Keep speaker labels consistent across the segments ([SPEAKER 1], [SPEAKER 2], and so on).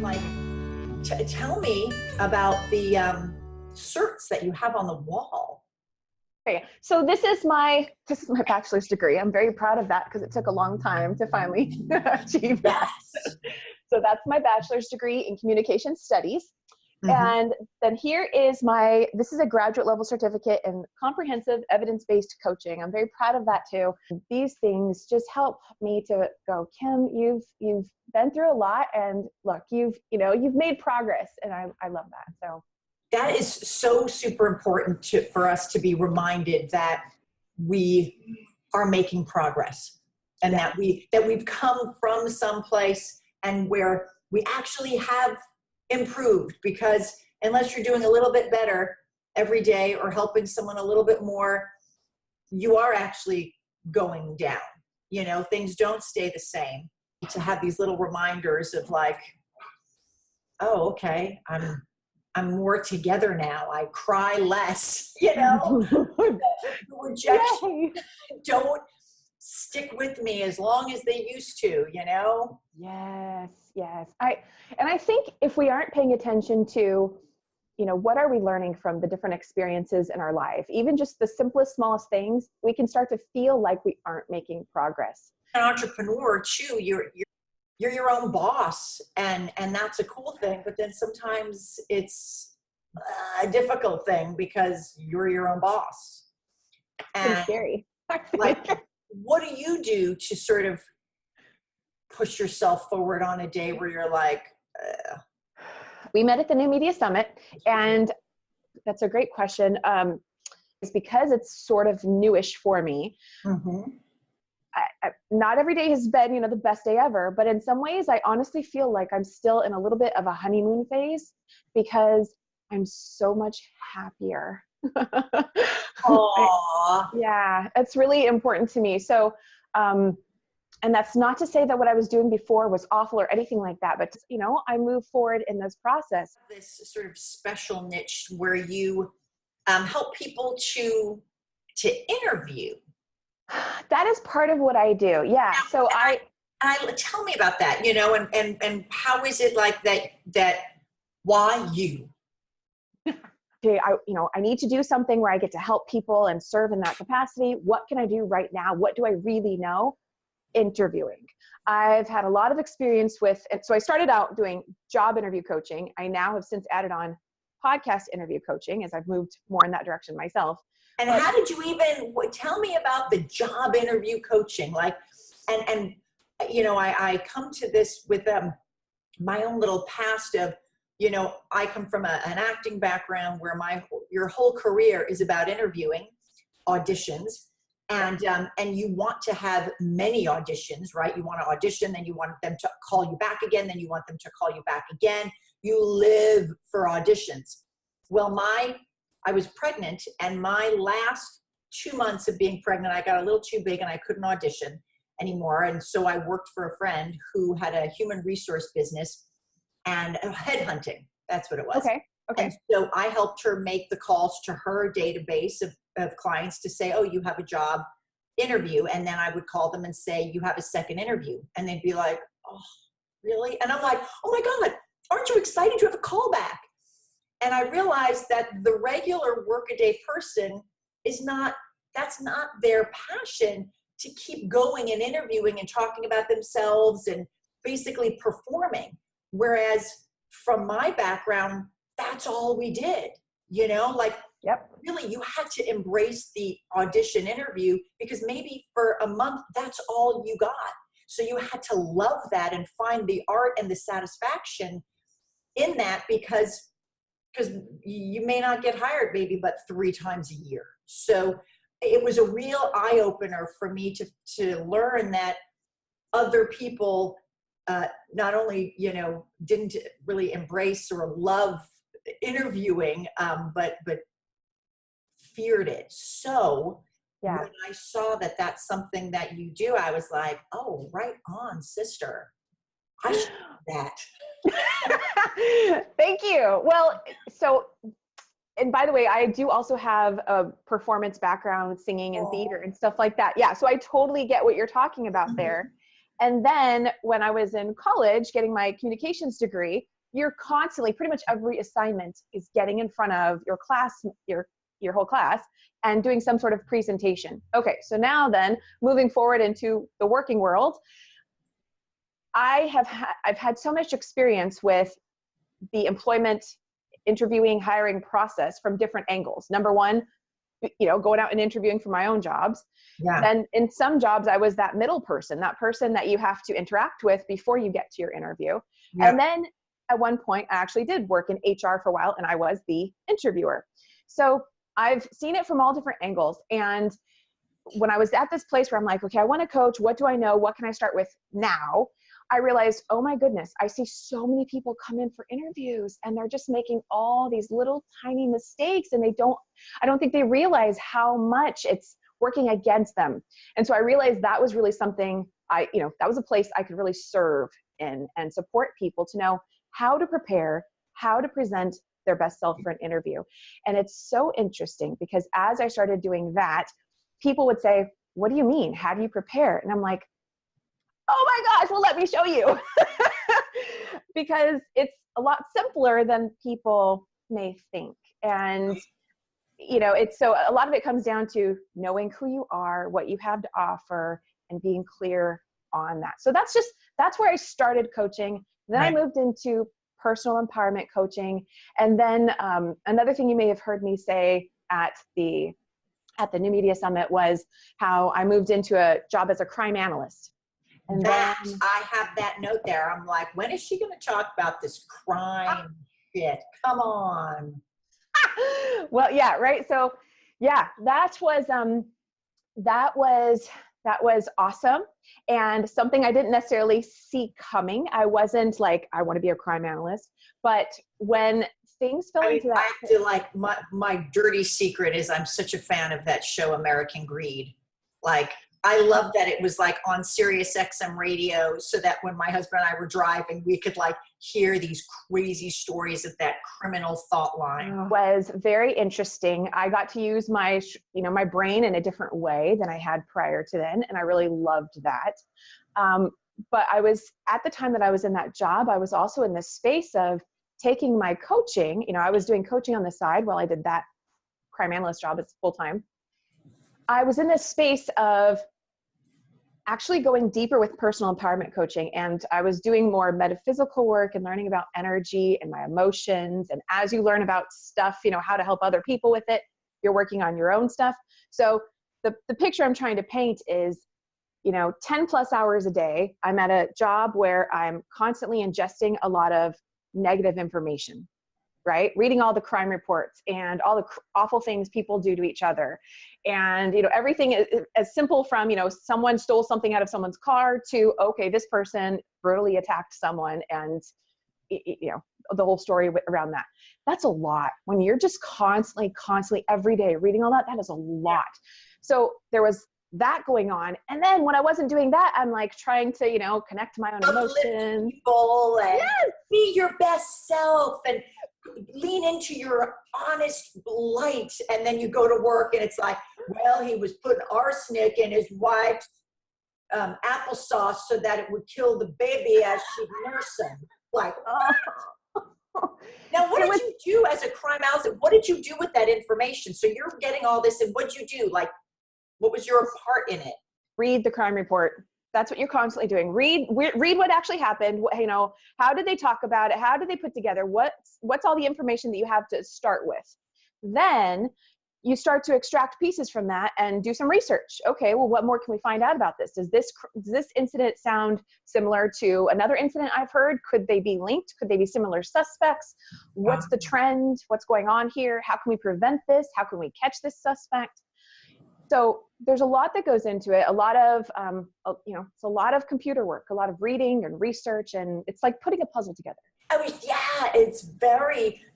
[SPEAKER 1] like, tell me about the certs that you have on the wall.
[SPEAKER 2] Okay, so this is my bachelor's degree. I'm very proud of that because it took a long time to finally achieve that.
[SPEAKER 1] Yes.
[SPEAKER 2] So that's my bachelor's degree in communication studies.
[SPEAKER 1] Mm-hmm.
[SPEAKER 2] And then here is this is a graduate level certificate in comprehensive evidence-based coaching. I'm very proud of that too. These things just help me to go, Kim, you've been through a lot, and look, you've made progress, and I love that. So
[SPEAKER 1] that is so super important for us to be reminded that we are making progress, and that we've come from someplace and where we actually have improved, because unless you're doing a little bit better every day or helping someone a little bit more, you are actually going down. Things don't stay the same. To have these little reminders of like, oh, okay, I'm more together now. I cry less, The rejection don't stick with me as long as they used to,
[SPEAKER 2] Yes. I think if we aren't paying attention to, what are we learning from the different experiences in our life, even just the simplest, smallest things, we can start to feel like we aren't making progress.
[SPEAKER 1] An entrepreneur too, you're your own boss, and that's a cool thing, but then sometimes it's a difficult thing because you're your own boss. And
[SPEAKER 2] it's scary.
[SPEAKER 1] Like, what do you do to sort of push yourself forward on a day where you're like,
[SPEAKER 2] We met at the New Media Summit, and that's a great question. It's because it's sort of newish for me.
[SPEAKER 1] Mm-hmm.
[SPEAKER 2] Not every day has been, the best day ever, but in some ways I honestly feel like I'm still in a little bit of a honeymoon phase because I'm so much happier. Yeah, it's really important to me. So, and that's not to say that what I was doing before was awful or anything like that, but I move forward in this process.
[SPEAKER 1] This sort of special niche where you help people to interview.
[SPEAKER 2] That is part of what I do. Yeah. So I
[SPEAKER 1] tell me about that, and how is it like that why you?
[SPEAKER 2] Okay, I need to do something where I get to help people and serve in that capacity. What can I do right now? What do I really know? Interviewing. I've had a lot of experience with it. So I started out doing job interview coaching. I now have since added on podcast interview coaching as I've moved more in that direction myself.
[SPEAKER 1] And how did you even tell me about the job interview coaching? Like, and I come to this with my own little past of, I come from an acting background where your whole career is about interviewing, auditions, and you want to have many auditions, right? You want to audition, then you want them to call you back again, then you want them to call you back again. You live for auditions. Well, I was pregnant, and my last 2 months of being pregnant, I got a little too big and I couldn't audition anymore. And so I worked for a friend who had a human resource business and headhunting. That's what it was.
[SPEAKER 2] Okay.
[SPEAKER 1] And so I helped her make the calls to her database of clients to say, oh, you have a job interview. And then I would call them and say, you have a second interview. And they'd be like, oh, really? And I'm like, oh my God, aren't you excited to have a call back? And I realized that the regular workaday person that's not their passion to keep going and interviewing and talking about themselves and basically performing. Whereas from my background, that's all we did, Really, you had to embrace the audition interview because maybe for a month, that's all you got. So you had to love that and find the art and the satisfaction in that because you may not get hired maybe but 3 times a year. So it was a real eye-opener for me to learn that other people not only, didn't really embrace or love interviewing, but feared it. So when I saw that that's something that you do, I was like, oh, right on, sister. I should do that.
[SPEAKER 2] Thank you. Well, and by the way, I do also have a performance background with singing and theater and stuff like that. Yeah. So I totally get what you're talking about there. And then when I was in college getting my communications degree, you're constantly, pretty much every assignment is getting in front of your class, your whole class, and doing some sort of presentation. Okay, so now then, moving forward into the working world, I've had so much experience with the employment interviewing, hiring process from different angles. Number one, going out and interviewing for my own jobs.
[SPEAKER 1] Yeah.
[SPEAKER 2] Then in some jobs, I was that middle person, that person that you have to interact with before you get to your interview.
[SPEAKER 1] Yeah.
[SPEAKER 2] And then at one point, I actually did work in HR for a while, and I was the interviewer. So I've seen it from all different angles. And when I was at this place where I'm like, okay, I want to coach. What do I know? What can I start with now? I realized, oh my goodness, I see so many people come in for interviews and they're just making all these little tiny mistakes, and I don't think they realize how much it's working against them. And so I realized that was really something that was a place I could really serve in and support people to know how to prepare, how to present their best self for an interview. And it's so interesting because as I started doing that, people would say, what do you mean? How do you prepare? And I'm like, oh my gosh, well, let me show you. Because it's a lot simpler than people may think. And, it's so a lot of it comes down to knowing who you are, what you have to offer, and being clear on that. So that's where I started coaching. Then I moved into personal empowerment coaching. And then another thing you may have heard me say at the New Media Summit was how I moved into a job as a crime analyst. And
[SPEAKER 1] then
[SPEAKER 2] then
[SPEAKER 1] I have that note there. I'm like, when is she going to talk about this crime shit? Come on.
[SPEAKER 2] Well, yeah, right. So yeah, that was awesome. And something I didn't necessarily see coming. I wasn't like, I want to be a crime analyst, but when things fell into that.
[SPEAKER 1] I feel like my dirty secret is I'm such a fan of that show, American Greed. Like, I love that it was like on Sirius XM radio, so that when my husband and I were driving, we could like hear these crazy stories of that criminal thought line.
[SPEAKER 2] It was very interesting. I got to use my brain in a different way than I had prior to then. And I really loved that. But I was, at the time that I was in that job, I was also in this space of taking my coaching. I was doing coaching on the side while I did that crime analyst job as full time. I was in this space of actually going deeper with personal empowerment coaching. And I was doing more metaphysical work and learning about energy and my emotions. And as you learn about stuff, how to help other people with it, you're working on your own stuff. So the picture I'm trying to paint is, 10 plus hours a day, I'm at a job where I'm constantly ingesting a lot of negative information, right? Reading all the crime reports and all the awful things people do to each other. And, everything is as simple from, someone stole something out of someone's car to, okay, this person brutally attacked someone, and, the whole story around that. That's a lot. When you're just constantly every day reading all that, that is a lot. So there was that going on. And then when I wasn't doing that, I'm like trying to, connect to my own emotions.
[SPEAKER 1] People and be your best self and lean into your honest light. And then you go to work and it's like, well, he was putting arsenic in his wife's applesauce so that it would kill the baby as she'd nurse him. Like, now what did you do as a crime analyst? What did you do with that information? So you're getting all this, and what'd you do? Like, what was your part in it?
[SPEAKER 2] Read the crime report. That's what you're constantly doing. Read what actually happened. How did they talk about it? How did they put together? What's all the information that you have to start with? Then you start to extract pieces from that and do some research. Okay, well, what more can we find out about this? Does this incident sound similar to another incident I've heard? Could they be linked? Could they be similar suspects? What's the trend? What's going on here? How can we prevent this? How can we catch this suspect? So there's a lot that goes into it. A lot of, it's a lot of computer work, a lot of reading and research, and it's like putting a puzzle together.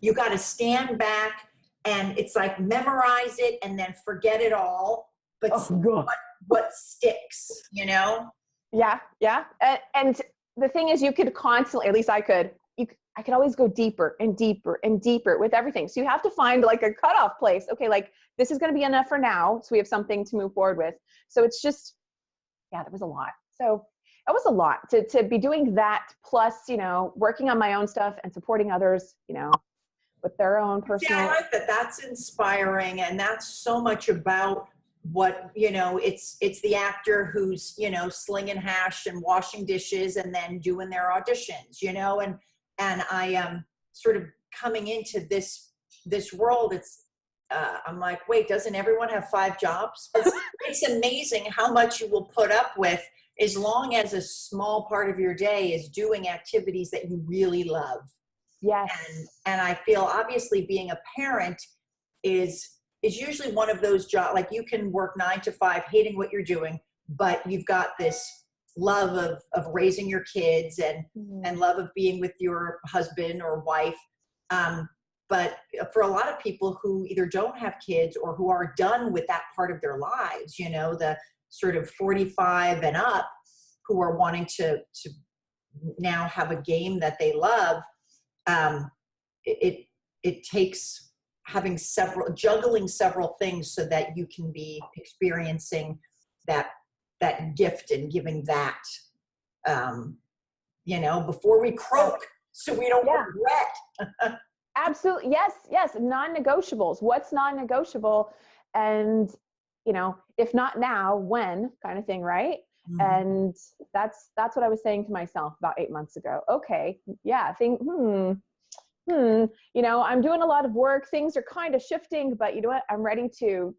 [SPEAKER 1] You got to stand back and it's like memorize it and then forget it all. But what sticks, Yeah.
[SPEAKER 2] Yeah. And the thing is, you could constantly, at least I could always go deeper and deeper and deeper with everything. So you have to find like a cutoff place. Okay, like this is going to be enough for now. So we have something to move forward with. So it's just, that was a lot. So that was a lot to be doing that, plus, working on my own stuff and supporting others, with their own personal.
[SPEAKER 1] Yeah, I like that. That's inspiring. And that's so much about what, it's the actor who's, slinging hash and washing dishes and then doing their auditions, and I am sort of coming into this world. I'm like, wait, doesn't everyone have 5 jobs? It's amazing how much you will put up with as long as a small part of your day is doing activities that you really love.
[SPEAKER 2] Yes.
[SPEAKER 1] And I feel obviously being a parent is usually one of those jobs, like you can work 9 to 5 hating what you're doing, but you've got this love of raising your kids and love of being with your husband or wife. But for a lot of people who either don't have kids or who are done with that part of their lives, the sort of 45 and up, who are wanting to now have a game that they love, it takes juggling several things so that you can be experiencing that gift and giving that, before we croak, so we don't regret.
[SPEAKER 2] Absolutely. Yes. Non-negotiables. What's non-negotiable? And, if not now, when, kind of thing, right? Mm-hmm. And that's what I was saying to myself about 8 months ago. Okay. Yeah. I'm doing a lot of work. Things are kind of shifting, but you know what? I'm ready to,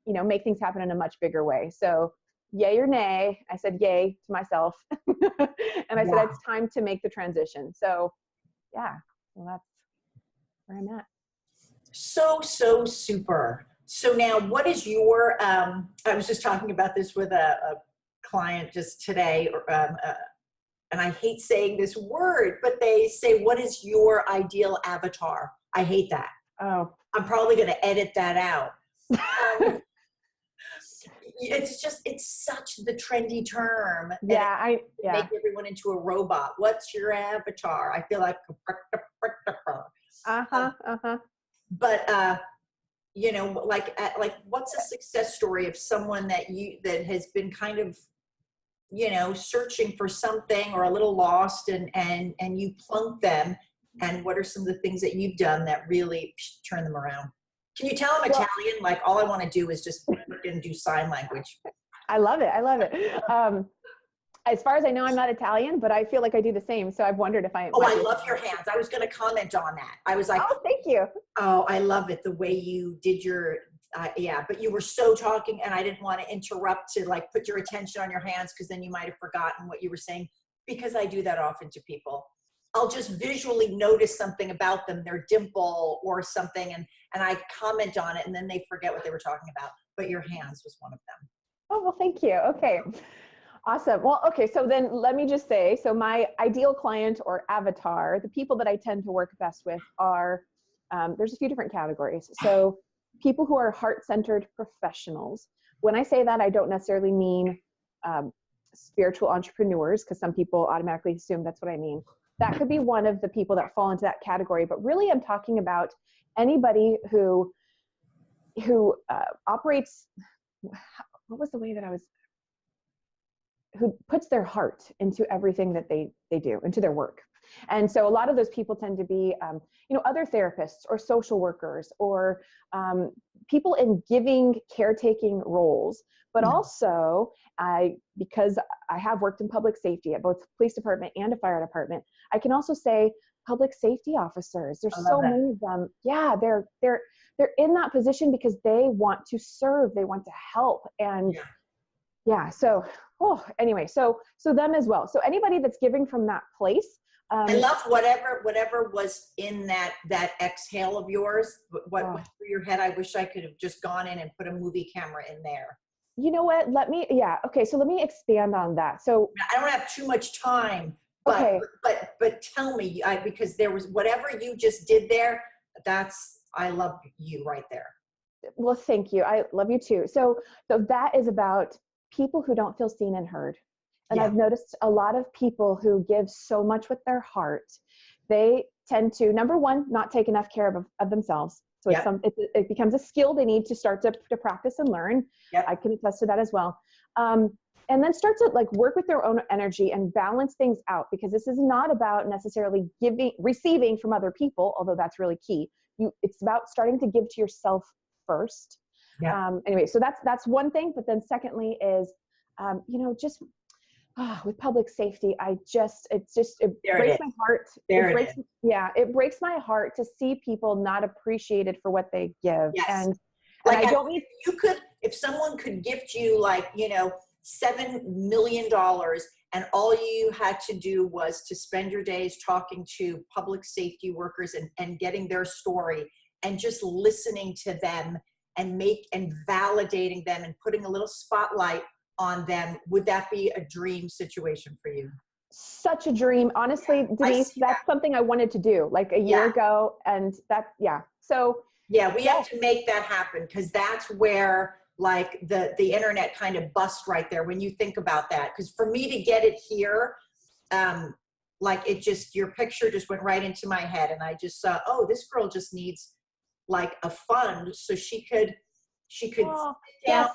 [SPEAKER 2] make things happen in a much bigger way. So yay or nay, I said yay to myself. And I said, it's time to make the transition. So yeah, well, that's where I'm at. So
[SPEAKER 1] super. So now what is your, I was just talking about this with a client just today, and I hate saying this word, but they say, what is your ideal avatar? I hate that.
[SPEAKER 2] Oh,
[SPEAKER 1] I'm probably going to edit that out. It's such the trendy term.
[SPEAKER 2] Yeah.
[SPEAKER 1] Make everyone into a robot. What's your avatar? I feel like, but, like what's a success story of someone that has been kind of, searching for something or a little lost and you plunk them, and what are some of the things that you've done that really turn them around? Can you tell I'm Italian? Like all I want to do is just freaking do sign language.
[SPEAKER 2] I love it. As far as I know, I'm not Italian, but I feel like I do the same. So I've wondered if I.
[SPEAKER 1] Oh, I love your hands. I was going to comment on that. I was like,
[SPEAKER 2] oh, thank you.
[SPEAKER 1] Oh, I love it. The way you did your, but you were so talking and I didn't want to interrupt to like put your attention on your hands, because then you might have forgotten what you were saying, because I do that often to people. I'll just visually notice something about them, their dimple or something, and I comment on it, and then they forget what they were talking about. But your hands was one of them.
[SPEAKER 2] Oh, well, thank you. Okay. Awesome. Well, okay. So then let me just say, so my ideal client or avatar, the people that I tend to work best with are, there's a few different categories. So people who are heart-centered professionals. When I say that, I don't necessarily mean spiritual entrepreneurs, because some people automatically assume that's what I mean. That could be one of the people that fall into that category. But really, I'm talking about anybody who operates, what was the way that I was, who puts their heart into everything that they do, into their work. And so a lot of those people tend to be, other therapists or social workers or people in giving, caretaking roles. But also, because I have worked in public safety at both police department and a fire department, I can also say public safety officers. There's so many of them. Yeah, they're in that position because they want to serve, they want to help, and so anyway, so them as well. So anybody that's giving from that place.
[SPEAKER 1] I love whatever was in that exhale of yours. What went through your head? I wish I could have just gone in and put a movie camera in there.
[SPEAKER 2] You know what? Okay. So let me expand on that. So
[SPEAKER 1] I don't have too much time, but tell me, because there was whatever you just did there. I love you right there.
[SPEAKER 2] Well, thank you. I love you too. So that is about people who don't feel seen and heard. And I've noticed a lot of people who give so much with their heart, they tend to, number one, not take enough care of themselves. So it becomes a skill they need to start to practice and learn. I can attest to that as well. and then start to like work with their own energy and balance things out, because this is not about necessarily receiving from other people, although that's really key. It's about starting to give to yourself first.
[SPEAKER 1] Yeah.
[SPEAKER 2] Anyway, so that's one thing. But then secondly is, just with public safety, it breaks my heart. It breaks my heart to see people not appreciated for what they give.
[SPEAKER 1] Yes.
[SPEAKER 2] And
[SPEAKER 1] Like,
[SPEAKER 2] I don't need,
[SPEAKER 1] if someone could gift you like, $7 million, and all you had to do was to spend your days talking to public safety workers and getting their story and just listening to them and validating them and putting a little spotlight on them, would that be a dream situation for you?
[SPEAKER 2] Such a dream. Honestly, Denise, that's something I wanted to do like a year ago. And so
[SPEAKER 1] we have to make that happen, because that's where like the internet kind of busts right there when you think about that. Because for me to get it here, like your picture just went right into my head, and I just saw, oh, this girl just needs like a fund so she could sit down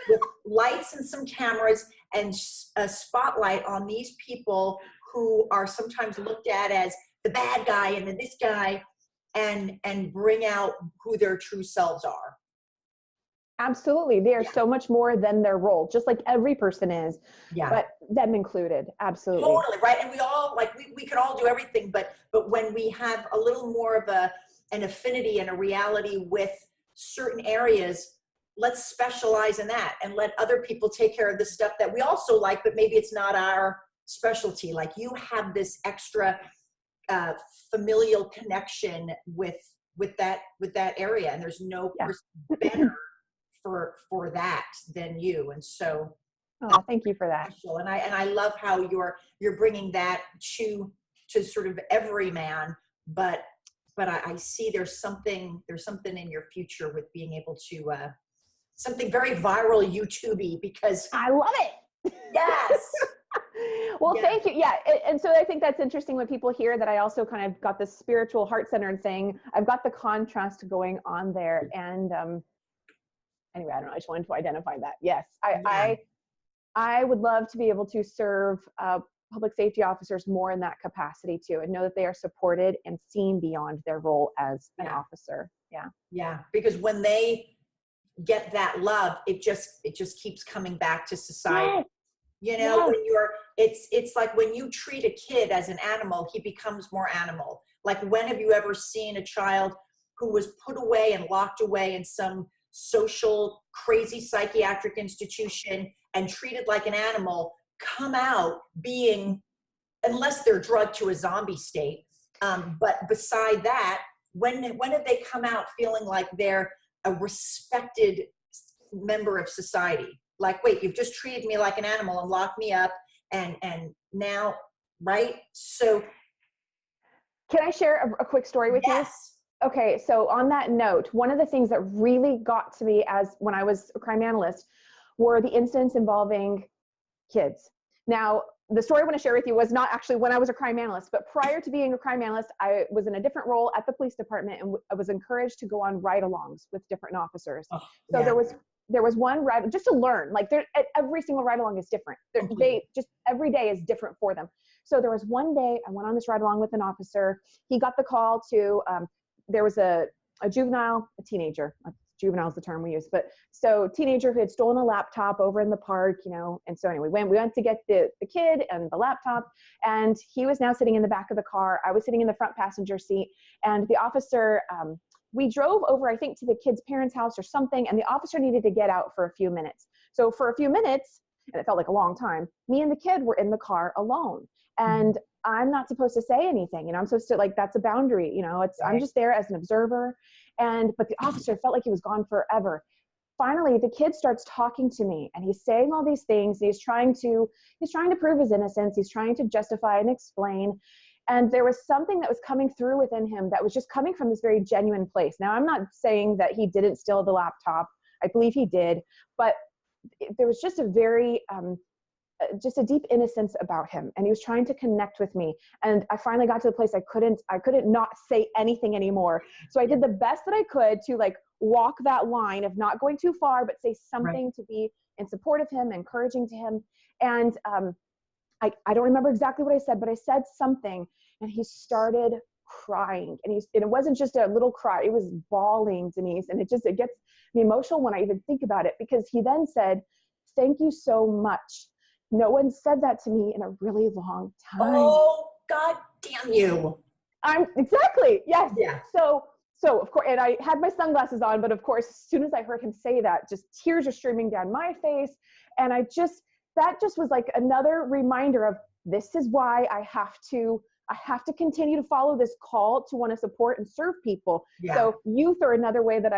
[SPEAKER 1] with lights and some cameras and a spotlight on these people who are sometimes looked at as the bad guy and then this guy, and bring out who their true selves are.
[SPEAKER 2] Absolutely. They are so much more than their role, just like every person is, but them included. Absolutely.
[SPEAKER 1] Totally. Right. And we all we could all do everything, but when we have a little more of an affinity and a reality with certain areas, let's specialize in that and let other people take care of the stuff that we also like, but maybe it's not our specialty. Like, you have this extra familial connection with that area, and there's no person better for that than you. And so
[SPEAKER 2] thank you for that.
[SPEAKER 1] And I love how you're bringing that to sort of every man, but I see there's something in your future with being able to something very viral YouTube-y, because
[SPEAKER 2] I love it.
[SPEAKER 1] Yes.
[SPEAKER 2] Well, thank you. Yeah. And so I think that's interesting when people hear that I also kind of got this spiritual heart-centered thing. I've got the contrast going on there. And anyway, I don't know. I just wanted to identify that. Yes. I would love to be able to serve public safety officers more in that capacity too, and know that they are supported and seen beyond their role as an officer. Yeah.
[SPEAKER 1] Yeah. Because when they get that love, it just keeps coming back to society.
[SPEAKER 2] Yes.
[SPEAKER 1] When it's like when you treat a kid as an animal, he becomes more animal. Like, when have you ever seen a child who was put away and locked away in some social crazy psychiatric institution and treated like an animal come out being, unless they're drugged to a zombie state, but beside that, when have they come out feeling like they're a respected member of society? Like, wait, you've just treated me like an animal and locked me up, and now, right? So
[SPEAKER 2] can I share a quick story with you? Okay, so on that note, one of the things that really got to me as when I was a crime analyst were the incidents involving kids. Now, the story I want to share with you was not actually when I was a crime analyst, but prior to being a crime analyst, I was in a different role at the police department, and I was encouraged to go on ride-alongs with different officers. There was one ride just to learn, like every single ride-along is different. They just, every day is different for them. So there was one day I went on this ride-along with an officer. He got the call to, there was a juvenile, a teenager, juvenile is the term we use, but so teenager who had stolen a laptop over in the park, and so anyway, we went to get the kid and the laptop, and he was now sitting in the back of the car. I was sitting in the front passenger seat, and the officer, we drove over, I think, to the kid's parents' house or something, and the officer needed to get out for a few minutes. So for a few minutes, and it felt like a long time, me and the kid were in the car alone. And I'm not supposed to say anything, I'm supposed to, like, that's a boundary, I'm just there as an observer. But the officer felt like he was gone forever. Finally, the kid starts talking to me, and he's saying all these things. He's trying to prove his innocence. He's trying to justify and explain. And there was something that was coming through within him that was just coming from this very genuine place. Now, I'm not saying that he didn't steal the laptop. I believe he did, but there was just a very, just a deep innocence about him, and he was trying to connect with me. And I finally got to the place I couldn't not say anything anymore. So I did the best that I could to, like, walk that line of not going too far, but say something to be in support of him, encouraging to him. And I don't remember exactly what I said, but I said something and he started crying, and it wasn't just a little cry, it was bawling, Denice. And it gets me emotional when I even think about it, because he then said, "Thank you so much. No one said that to me in a really long time."
[SPEAKER 1] Oh, God damn you.
[SPEAKER 2] Exactly. Yes.
[SPEAKER 1] Yeah.
[SPEAKER 2] So of course, and I had my sunglasses on, but of course, as soon as I heard him say that, just tears are streaming down my face. And that just was like another reminder of, this is why I have to continue to follow this call to want to support and serve people.
[SPEAKER 1] Yeah.
[SPEAKER 2] So youth are another way that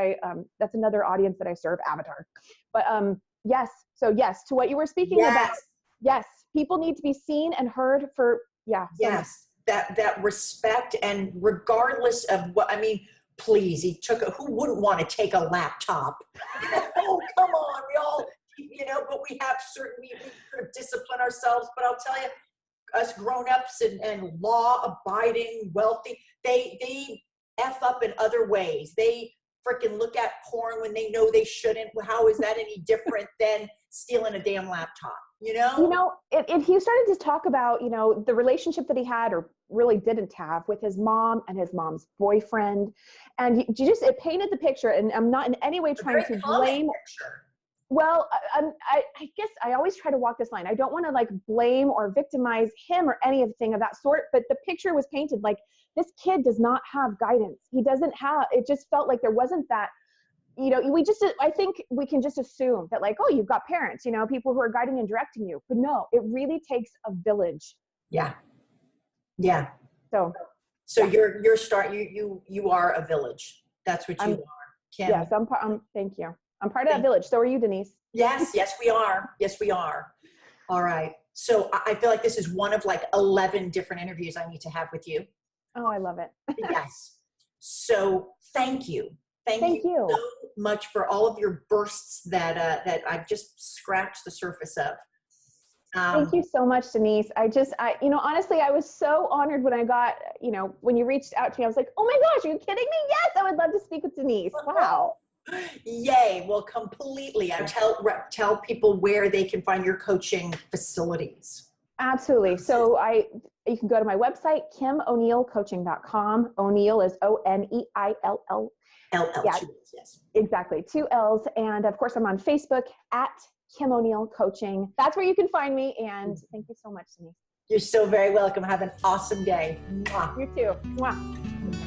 [SPEAKER 2] that's another audience that I serve, avatar. But yes. So yes, to what you were speaking about. Yes. People need to be seen and heard for,
[SPEAKER 1] yes. That respect, and regardless of what, I mean, please, who wouldn't want to take a laptop? Oh, come on. We all, but we have we sort of discipline ourselves, but I'll tell you, us grown-ups and law-abiding, wealthy, they F up in other ways. They freaking look at porn when they know they shouldn't. How is that any different than stealing a damn laptop?
[SPEAKER 2] If you started to talk about, the relationship that he had or really didn't have with his mom and his mom's boyfriend, and it painted the picture, and I'm not in any way trying to blame.
[SPEAKER 1] Picture.
[SPEAKER 2] Well, I guess I always try to walk this line. I don't want to like blame or victimize him or anything of that sort, but the picture was painted like this kid does not have guidance. He doesn't have, it just felt like there wasn't that, I think we can just assume that like, oh, you've got parents, people who are guiding and directing you, but no, it really takes a village.
[SPEAKER 1] Yeah. Yeah.
[SPEAKER 2] So
[SPEAKER 1] you are a village. That's what you are, Kim.
[SPEAKER 2] Yes, thank you. I'm part of that village. So are you, Denice.
[SPEAKER 1] Yes, we are. Yes, we are. All right. So I feel like this is one of like 11 different interviews I need to have with you.
[SPEAKER 2] Oh, I love it.
[SPEAKER 1] Yes. So thank you. Thank you so much for all of your bursts that I've just scratched the surface of.
[SPEAKER 2] Thank you so much, Denice. Honestly, I was so honored when I got, when you reached out to me, I was like, oh my gosh, are you kidding me? Yes, I would love to speak with Denice. Wow.
[SPEAKER 1] Yay. Well, completely. I tell people where they can find your coaching facilities.
[SPEAKER 2] Absolutely. So you can go to my website, KimOneilCoaching.com. Oneil is Oneill.
[SPEAKER 1] Yes.
[SPEAKER 2] Exactly. 2 L's. And of course, I'm on Facebook at Kim Oneil Coaching. That's where you can find me. And thank you so much, Denice.
[SPEAKER 1] You're so very welcome. Have an awesome day. Mwah.
[SPEAKER 2] You too. Mwah.